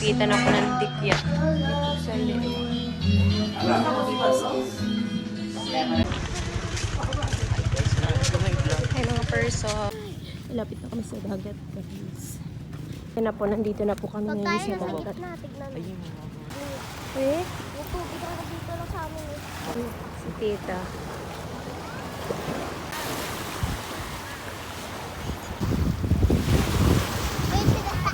Malapitan ako ng dikya. Dito sa Ay mga person. Malapit na kami sa dagat, guys. Kaya na po, nandito na po kami ngayon sa dagat. Ayun. Eh? Yung tubig na dito lang sa amin eh. Si tita. Wait, pinata.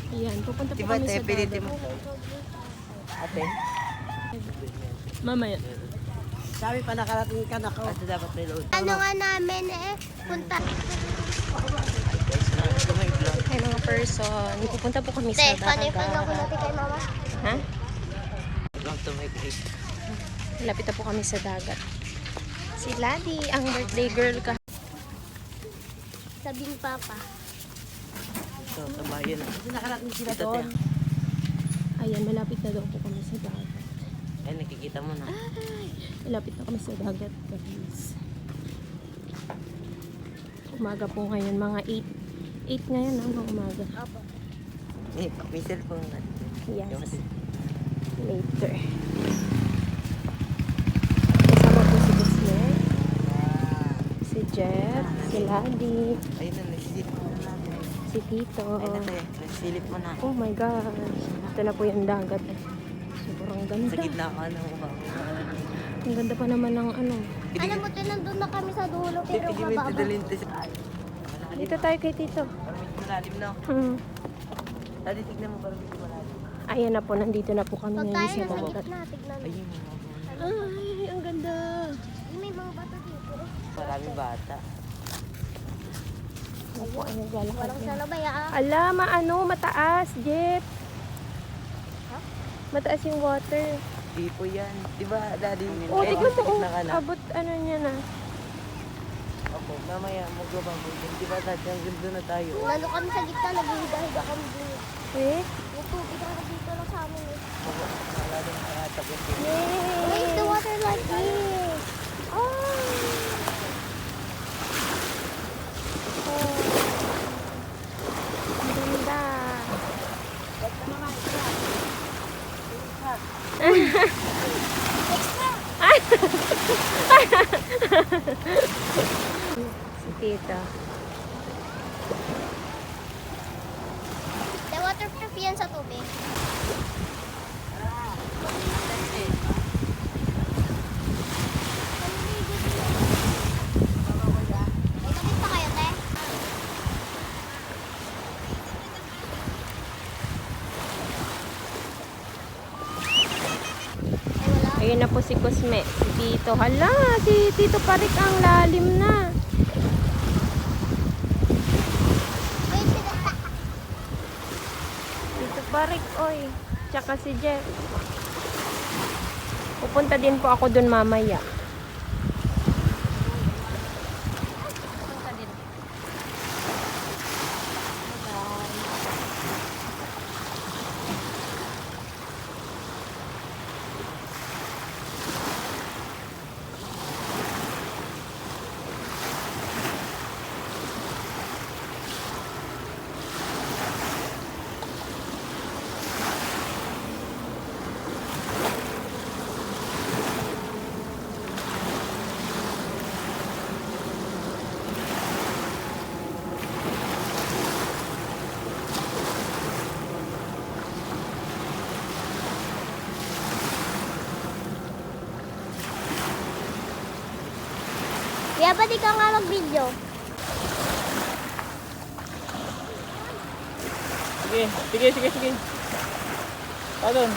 Ayan, pupunta po Diba kami sa tayo, piniti dagat. mo? Ate? Mamaya. Sabi pa nakarating ka na ko. Ate dapat reload. Ano nga namin eh, punta. Ay mga person, pupunta po kami Te, sa paano yung dagat. pangako natin kay mama? Ha? Long to my place. Malapit na po kami sa dagat. Si Ladi, ang birthday girl ka. Sabihin papa. Ito, sa bayan na. Kasi nakarating sila doon. Ayan, malapit na daw po kami sa dagat. Ay, nakikita mo na. Ay, malapit na kami sa dagat, guys. Umaga po ngayon, mga 8 ngayon ang mga umaga. Eh, may cellphone na. Yes. Yung kasi- Later. Kasama po si Gusmet, si Jeff, si Ladi, Ayun na, nagsisilip mo na natin. si Tito. Ayun na tayo, nagsisilip mo na. Oh my gosh. Ito na po yung dagat. Sobrang ganda. Sa gitna ka na mo ba? Ang ganda pa naman ng ano. Alam mo, nandun na kami sa dulo pero Hindi mo mababa. dadalhin ito sa... Dito tayo kay Tito. Parang medyo malalim na. Dati tignan mo parang medyo malalim. Ayan na po, nandito na po kami Pag ngayon tayo sa nasa dagat. gitna, tignan mo. Ayun mo. Ay, ang ganda. May mga bata dito. Maraming bata. Ano po, ay naglalakad Walang yan. salabay ah. Ala, mataas, Jeff. Mataas yung water. Di po yan. Di ba, daddy? Oh, Eh, tignan mo, sa gitna ka na. abot ano niya na. Opo, mamaya magbabangol din. Di ba, dati hanggang doon na tayo. Lalo kami sa gitna, naghihiga-higa kami dito. Eh? Yung tubig na dito lang sa amin eh. Malalim na katapos. Why is the Yay! water like this? Oh! Oh. Ang ganda. Si Tita. The waterproof yan sa tubig. May tabit pa kayo, te? Ay, wala. Ayun na po si Cosme. Si Tito. Hala, si Tito Parik ang lalim na. Wait, pinata. Tito Parik, oy. Tsaka si Jeff. Pupunta din po ako dun mamaya. Kaya ba di ka nga mag-video? Sige. Pardon.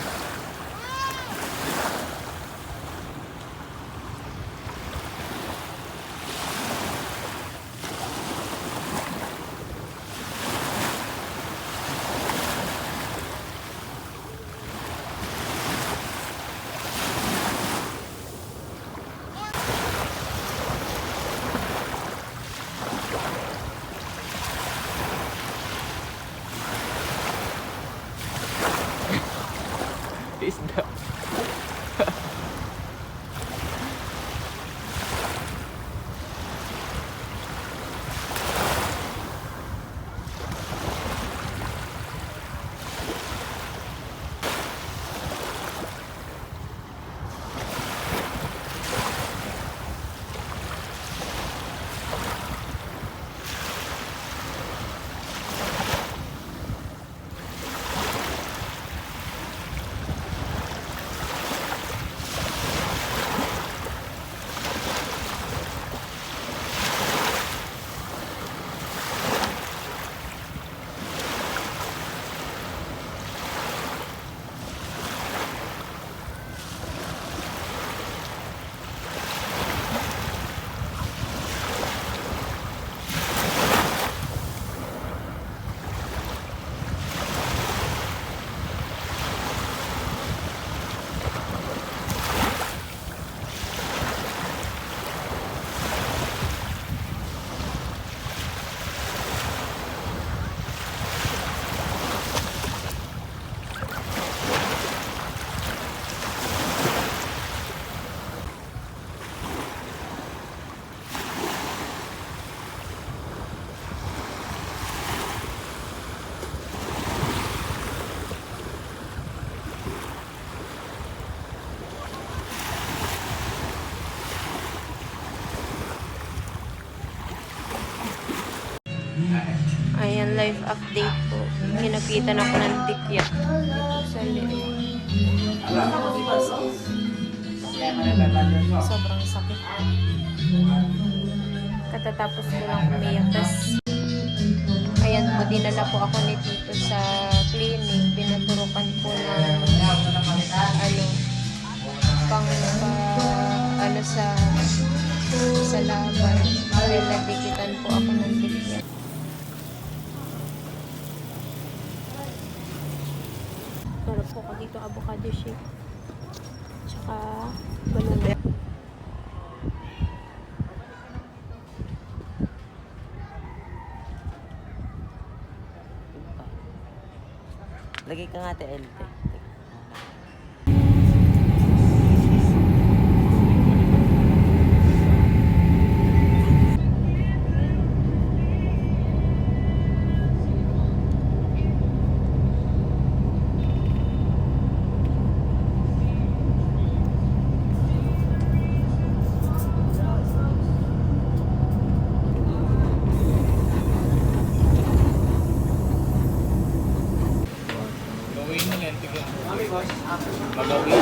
Ayan, live update po. Ginapitan ako ng tikyat. Dito sa liit. Sobrang sakit. Katatapos ko lang umiyak. Tas, ayan po, dinala po ako ni Tito sa clinic. Binaturukan po ng sa laban. Dahil nagdikitan po ako ng tikyat. Meron po ko dito avocado shake. Tsaka banana. Lagay ka nga TL. Magawi